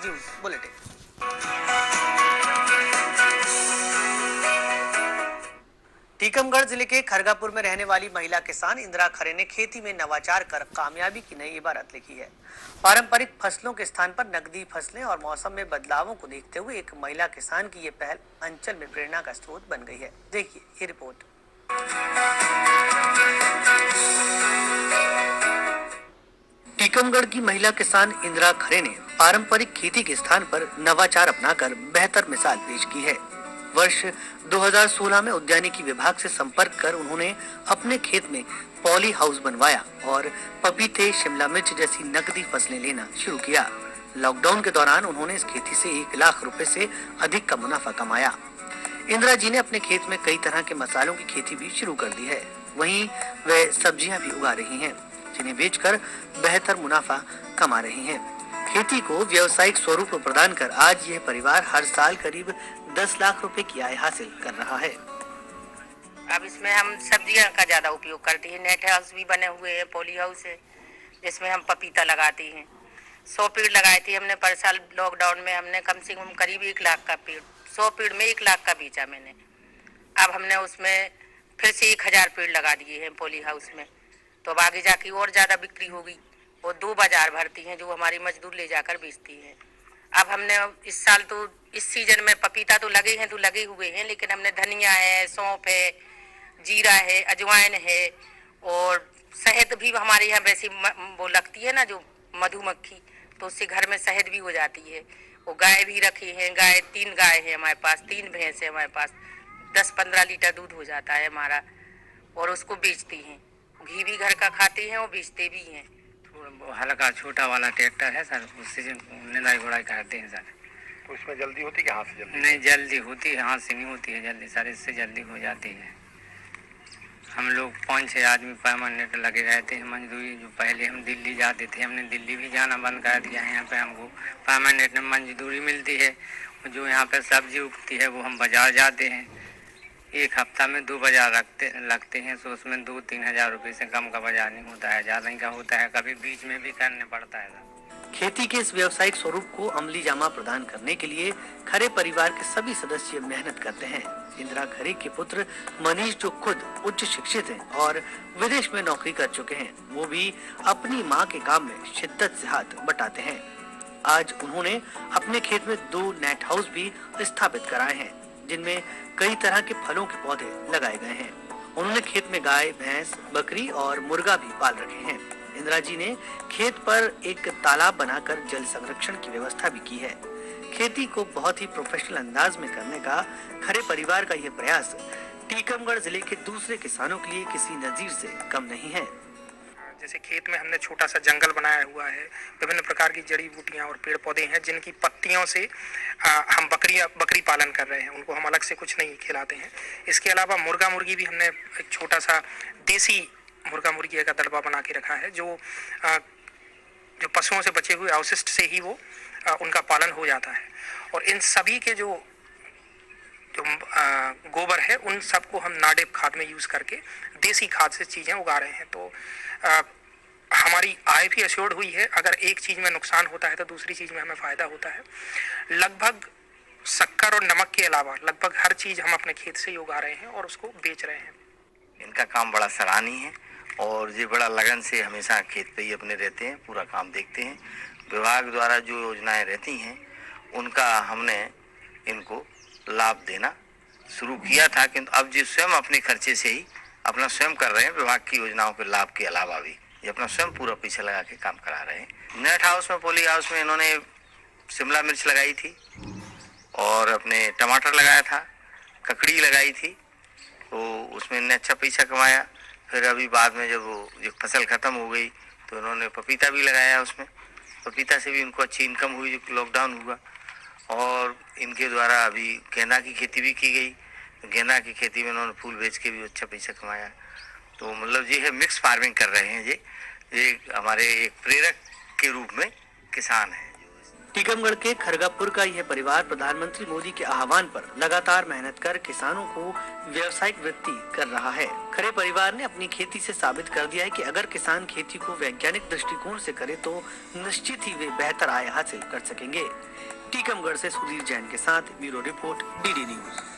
News bulletin. Tikamgarh जिले के खरगापुर में रहने वाली महिला किसान इंदिरा खरे ने खेती में नवाचार कर कामयाबी की नई इबारत लिखी है। पारंपरिक फसलों के स्थान पर नकदी फसलें और मौसम में बदलावों को देखते हुए एक महिला किसान की ये पहल अंचल में प्रेरणा का स्रोत बन गई है। देखिए ये रिपोर्ट। टीकमगढ़ की महिला किसान इंदिरा खरे ने पारंपरिक खेती के स्थान पर नवाचार अपनाकर बेहतर मिसाल पेश की है। वर्ष 2016 में उद्यानिकी विभाग से संपर्क कर उन्होंने अपने खेत में पॉली हाउस बनवाया और पपीते, शिमला मिर्च जैसी नकदी फसलें लेना शुरू किया। लॉकडाउन के दौरान उन्होंने इस खेती से 1 लाख रुपए से अधिक का मुनाफा कमाया। इंदिरा जी ने अपने खेत में कई तरह के मसालों की खेती भी शुरू कर दी है। वहीं वे सब्जियां भी उगा रही हैं, जिन्हें बेचकर बेहतर मुनाफा कमा रही हैं। खेती को व्यवसायिक स्वरूप प्रदान कर आज यह परिवार हर साल करीब 10 लाख रुपए की आय हासिल कर रहा है। अब इसमें हम सब्जियां का ज्यादा उपयोग करते हैं। नेट हाउस भी बने हुए हैं, पॉली हाउस है जिसमें हम पपीता लगाते हैं। 100 पेड़ लगाए थे हमने पर साल। लॉकडाउन में हमने कम से कम करीब 1 लाख का पेड़, 100 पेड़ में 1 लाख का बेचा मैंने। अब हमने उसमें फिर से 1000 पेड़ लगा दिए हैं पॉली हाउस में, तो अब आगे जाके और ज्यादा बिक्री होगी। वो 2 बाजार भरती हैं जो हमारी मजदूर ले जाकर बेचती हैं। अब हमने इस साल तो इस सीजन में पपीता तो लगे हैं, तो लगे हुए हैं, लेकिन हमने धनिया है, सौंफ है, जीरा है, अजवाइन है और शहद भी हमारे यहाँ वैसे वो लगती है ना जो मधुमक्खी, तो उससे घर में शहद भी हो जाती है। वो गाय भी रखी है, गाय 3 गाय है हमारे पास, 3 भैंस है हमारे पास। 10-15 लीटर दूध हो जाता है हमारा और उसको बेचती हैं। घी भी घर का खाते हैं और बेचते भी हैं। हल्का छोटा वाला ट्रैक्टर है सर, उससे निदाई गुड़ाई करते हैं सर। तो इसमें जल्दी होती है कि हाथ से जल्दी? नहीं, जल्दी होती है, हाथ से नहीं होती है जल्दी सर, इससे जल्दी हो जाती है। हम लोग 5-6 आदमी परमानेंट लगे रहते हैं मजदूरी। जो पहले हम दिल्ली जाते थे, हमने दिल्ली भी जाना बंद कर दिया है। यहाँ पे हमको परमानेंट मजदूरी मिलती है। जो यहाँ पे सब्जी उगती है वो हम बाजार जाते हैं। 1 हफ्ता में 2 बाजार लगते हैं, तो उसमें 2-3 हजार रुपये से कम का बाजार नहीं होता है, ज़्यादा ही का होता है। कभी बीच में भी करने पड़ता है। खेती के इस व्यवसायिक स्वरूप को अमली जामा प्रदान करने के लिए खरे परिवार के सभी सदस्य मेहनत करते हैं। इंदिरा खरे के पुत्र मनीष, जो खुद उच्च शिक्षित हैं और विदेश में नौकरी कर चुके हैं, वो भी अपनी मां के काम में शिद्दत से हाथ बटाते हैं। आज उन्होंने अपने खेत में 2 नेट हाउस भी स्थापित कराए हैं, जिनमें कई तरह के फलों के पौधे लगाए गए हैं। उन्होंने खेत में गाय, भैंस, बकरी और मुर्गा भी पाल रखे हैं। इंदिरा जी ने खेत पर एक तालाब बनाकर जल संरक्षण की व्यवस्था भी की है। खेती को बहुत ही प्रोफेशनल अंदाज में करने का खरे परिवार का यह प्रयास टीकमगढ़ जिले के दूसरे किसानों के लिए किसी नजीर से कम नहीं है। जैसे खेत में हमने छोटा सा जंगल बनाया हुआ है, विभिन्न प्रकार की जड़ी बूटियां और पेड़ पौधे हैं जिनकी पत्तियों से हम बकरी पालन कर रहे हैं। उनको हम अलग से कुछ नहीं खिलाते हैं। इसके अलावा मुर्गा मुर्गी भी हमने एक छोटा सा देसी मुर्गा मुर्गी का दड़बा बना के रखा है, जो पशुओं से बचे हुए अवशिष्ट से ही वो उनका पालन हो जाता है। और इन सभी के जो गोबर है उन सबको हम नाडेप खाद में यूज करके देसी खाद से चीजें उगा रहे हैं। तो हमारी आय भी अश्योर्ड हुई है। अगर एक चीज में नुकसान होता है तो दूसरी चीज में हमें फायदा होता है। लगभग शक्कर और नमक के अलावा लगभग हर चीज हम अपने खेत से ही उगा रहे हैं और उसको बेच रहे हैं। इनका काम बड़ा सराहनीय है और ये बड़ा लगन से हमेशा खेत पे ही अपने रहते हैं, पूरा काम देखते हैं। विभाग द्वारा जो योजनाएं रहती हैं उनका हमने इनको लाभ देना शुरू किया था, किंतु अब जो स्वयं अपने खर्चे से ही अपना स्वयं कर रहे हैं। विभाग की योजनाओं के लाभ के अलावा भी ये अपना स्वयं पूरा पीछे लगा के काम करा रहे हैं। नेट हाउस में, पॉली हाउस में इन्होंने शिमला मिर्च लगाई थी और अपने टमाटर लगाया था, ककड़ी लगाई थी, तो उसमें इन्होंने अच्छा पैसा कमाया। फिर अभी बाद में जब वो फसल ख़त्म हो गई तो इन्होंने पपीता भी लगाया। उसमें पपीता से भी इनको अच्छी इनकम हुई जो लॉकडाउन हुआ। और इनके द्वारा अभी गेंदा की खेती भी की गई। गेंदा की खेती में इन्होंने फूल बेच के भी अच्छा पैसा कमाया। तो मतलब ये है मिक्स फार्मिंग कर रहे हैं। ये हमारे एक प्रेरक के रूप में किसान हैं। टीकमगढ़ के खरगापुर का यह परिवार प्रधानमंत्री मोदी के आह्वान पर लगातार मेहनत कर किसानों को व्यावसायिक वृत्ति कर रहा है। खरे परिवार ने अपनी खेती से साबित कर दिया है कि अगर किसान खेती को वैज्ञानिक दृष्टिकोण से करे तो निश्चित ही वे बेहतर आय हासिल कर सकेंगे। टीकमगढ़ से सुधीर जैन के साथ ब्यूरो रिपोर्ट DD न्यूज।